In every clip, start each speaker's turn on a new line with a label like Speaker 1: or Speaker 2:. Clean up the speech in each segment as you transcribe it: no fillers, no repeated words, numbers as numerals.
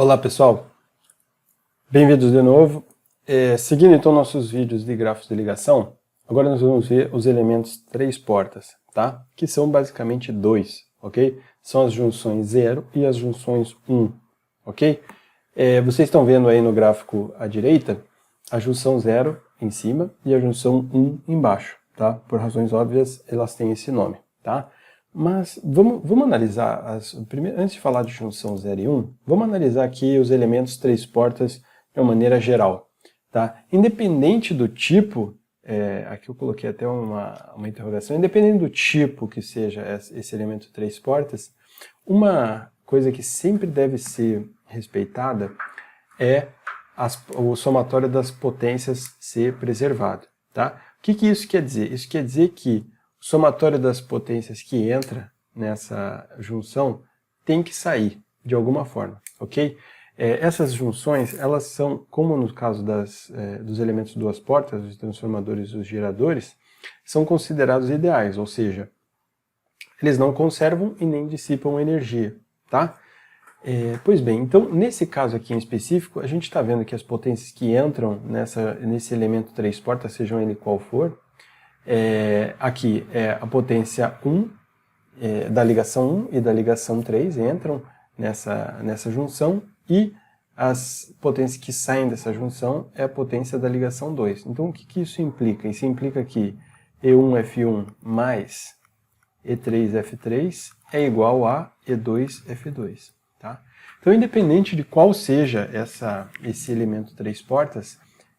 Speaker 1: Olá pessoal, bem-vindos de novo. Seguindo então nossos vídeos de grafos de ligação, agora nós vamos ver os elementos 3 portas, tá? Que são basicamente dois, ok? São as junções 0 e as junções 1, ok? Vocês estão vendo aí no gráfico à direita a junção 0 em cima e a junção 1 embaixo, tá? Por razões óbvias elas têm esse nome, tá? Mas vamos analisar, antes de falar de junção 0 e 1, vamos analisar aqui os elementos 3 portas de uma maneira geral. Tá? Independente do tipo, aqui eu coloquei até uma interrogação, independente do tipo que seja esse elemento 3 portas, uma coisa que sempre deve ser respeitada é o somatório das potências ser preservado. Tá? O que isso quer dizer? Isso quer dizer que o somatório das potências que entra nessa junção tem que sair de alguma forma, ok? Essas junções, elas são, como no caso dos elementos duas portas, os transformadores e os geradores, são considerados ideais, ou seja, eles não conservam e nem dissipam energia, tá? Pois bem, então nesse caso aqui em específico, a gente está vendo que as potências que entram nesse elemento 3 portas, sejam ele qual for, aqui é a potência 1 da ligação 1 e da ligação 3 entram nessa junção, e as potências que saem dessa junção é a potência da ligação 2. Então o que isso implica? Isso implica que E1F1 mais E3F3 é igual a E2F2. Tá? Então independente de qual seja esse elemento 3 portas,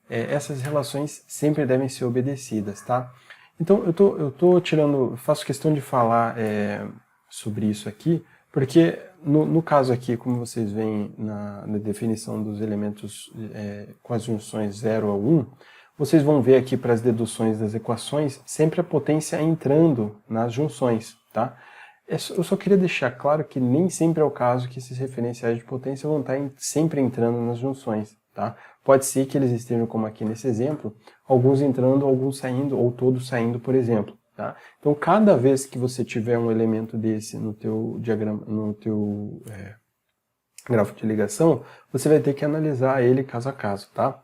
Speaker 1: essas relações sempre devem ser obedecidas, tá? Então faço questão de falar sobre isso aqui, porque no caso aqui, como vocês veem na definição dos elementos com as junções 0 a 1, vocês vão ver aqui para as deduções das equações, sempre a potência entrando nas junções, tá? Eu só queria deixar claro que nem sempre é o caso que esses referenciais de potência vão estar sempre entrando nas junções, tá? Pode ser que eles estejam, como aqui nesse exemplo, alguns entrando, alguns saindo, ou todos saindo, por exemplo. Tá? Então, cada vez que você tiver um elemento desse no teu diagrama, no teu gráfico de ligação, você vai ter que analisar ele caso a caso. Tá?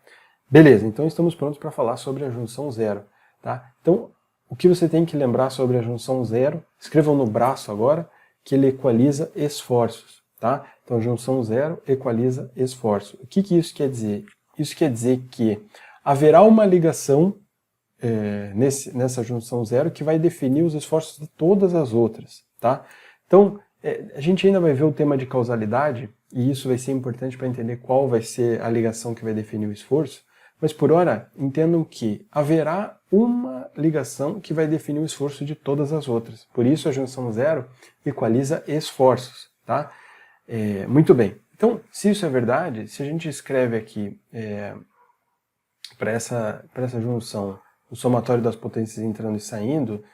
Speaker 1: Beleza, então estamos prontos para falar sobre a junção 0. Tá? Então, o que você tem que lembrar sobre a junção 0, escrevam no braço agora, que ele equaliza esforços. Tá? Então, junção 0 equaliza esforço. O que isso quer dizer? Isso quer dizer que haverá uma ligação nessa junção 0 que vai definir os esforços de todas as outras. Tá? Então, a gente ainda vai ver o tema de causalidade, e isso vai ser importante para entender qual vai ser a ligação que vai definir o esforço, mas por hora, entendam que haverá uma ligação que vai definir o esforço de todas as outras. Por isso a junção 0 equaliza esforços. Tá? Muito bem. Então, se isso é verdade, se a gente escreve aqui para essa junção o somatório das potências entrando e saindo,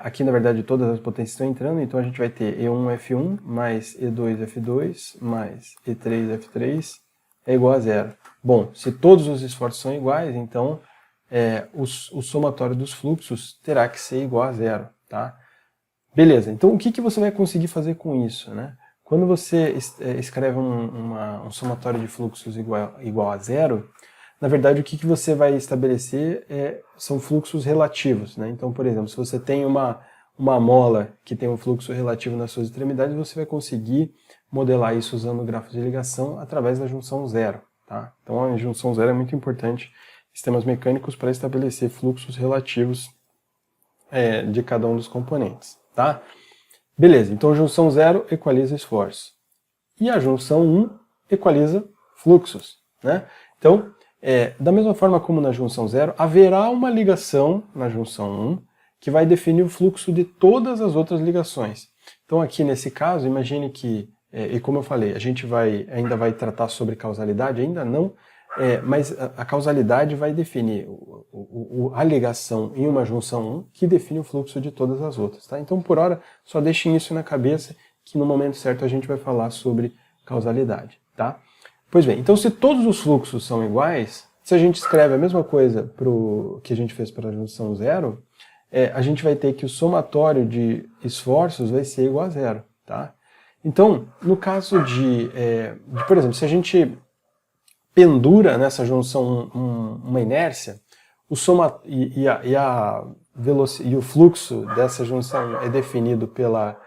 Speaker 1: aqui na verdade todas as potências estão entrando, então a gente vai ter E1F1 mais E2F2 mais E3F3 é igual a 0. Bom, se todos os esforços são iguais, então o somatório dos fluxos terá que ser igual a 0. Tá? Beleza, então o que você vai conseguir fazer com isso? Né? Quando você escreve um somatório de fluxos igual a 0, na verdade, o que você vai estabelecer são fluxos relativos. Né? Então, por exemplo, se você tem uma mola que tem um fluxo relativo nas suas extremidades, você vai conseguir modelar isso usando o grafo de ligação através da junção 0. Tá? Então, a junção 0 é muito importante em sistemas mecânicos para estabelecer fluxos relativos de cada um dos componentes. Tá? Beleza, então a junção 0 equaliza esforço. E a junção 1 equaliza fluxos. Né? Então, da mesma forma como na junção 0, haverá uma ligação na junção 1 que vai definir o fluxo de todas as outras ligações. Então aqui nesse caso, imagine que, e como eu falei, a gente ainda vai tratar sobre causalidade, ainda não, mas a causalidade vai definir a ligação em uma junção 1 que define o fluxo de todas as outras. Tá? Então por hora, só deixem isso na cabeça que no momento certo a gente vai falar sobre causalidade. Tá? Pois bem, então se todos os fluxos são iguais, se a gente escreve a mesma coisa que a gente fez para a junção 0, a gente vai ter que o somatório de esforços vai ser igual a 0. Tá? Então, no caso por exemplo, se a gente pendura nessa junção uma inércia, o o fluxo dessa junção é definido pela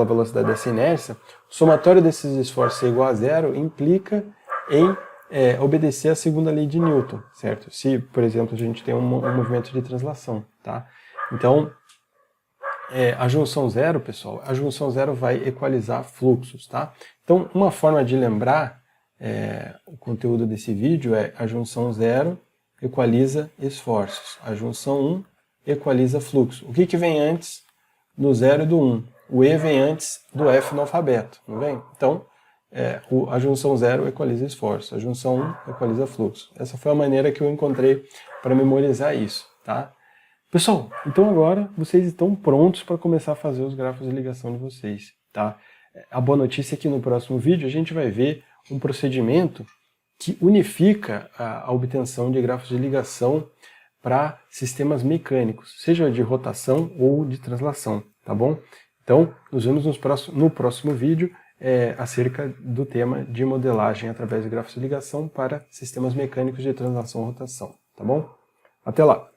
Speaker 1: velocidade dessa inércia, o somatório desses esforços é igual a zero, implica em obedecer à segunda lei de Newton, certo? Se, por exemplo, a gente tem um movimento de translação, tá? Então, a junção zero, pessoal, a junção zero vai equalizar fluxos, tá? Então, uma forma de lembrar o conteúdo desse vídeo é a junção zero equaliza esforços, a junção 1 equaliza fluxo. O que vem antes do 0 e do 1? O E vem antes do F no alfabeto, não vem? Então, a junção 0 equaliza esforço, a junção 1 equaliza fluxo. Essa foi a maneira que eu encontrei para memorizar isso, tá? Pessoal, então agora vocês estão prontos para começar a fazer os grafos de ligação de vocês, tá? A boa notícia é que no próximo vídeo a gente vai ver um procedimento que unifica a obtenção de grafos de ligação para sistemas mecânicos, seja de rotação ou de translação, tá bom? Então, nos vemos no próximo vídeo acerca do tema de modelagem através de grafos de ligação para sistemas mecânicos de translação e rotação, tá bom? Até lá!